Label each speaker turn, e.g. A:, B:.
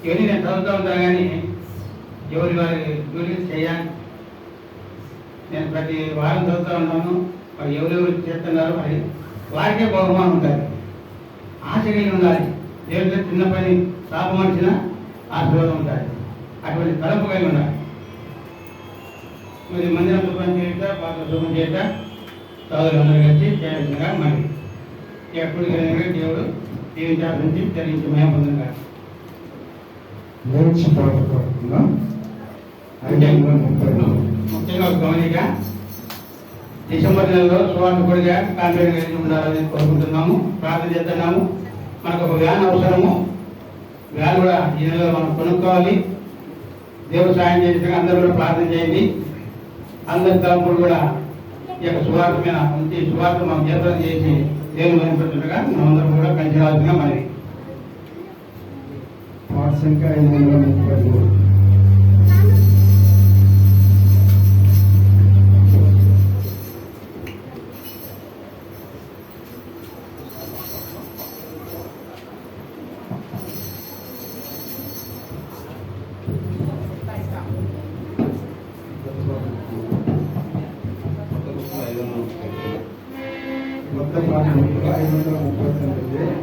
A: ఇవన్నీ నేను చదువుతూ ఉంటాను, కానీ ఎవరి వారి గురించి చేయాలి. నేను ప్రతి వారం చదువుతూ ఉంటాను. మరి ఎవరెవరు చేస్తున్నారు, మరి వారికే బహుమానం ఉంటుంది. ఆశ కలిగి ఉండాలి. దేవుడితో చిన్న పని శాపమనిచిన ఆశీర్వాదం ఉంటుంది. అటువంటి తలంపు కలిగి ఉండాలి. మరి మందిరం శుభ్రం చేయట, పాత్ర శుభ్రం చేయట సోదరులందరూ కలిసి చేయాల్సిందిగా మరి ఎప్పుడు దేవుడు దీవించాల్సి జరిగించి మేము పొందగా ముఖ్యంగా గమనిక డిసెంబర్ నెలలో సువార్థకుడిగా కాంట్రాక్ట్ కలిగి ఉండాలని కోరుకుంటున్నాము, ప్రార్థన చేస్తున్నాము. మనకు ఒక వ్యాన్ అవసరము. వ్యాన్ కూడా ఈ నెలలో మనం కొనుక్కోవాలి. దేవుడు సాయం చేసిన అందరూ కూడా ప్రార్థన చేయండి. అందరి తరపులు కూడా ఈ యొక్క సువార్త మీద ఉంచి సువార్త మనం చేతనం చేసి దేవుని మహిమపడుతుండగా మనందరం కూడా కలిసి రావాల్సిన మరి సంఖ్య 533. మొత్తం 539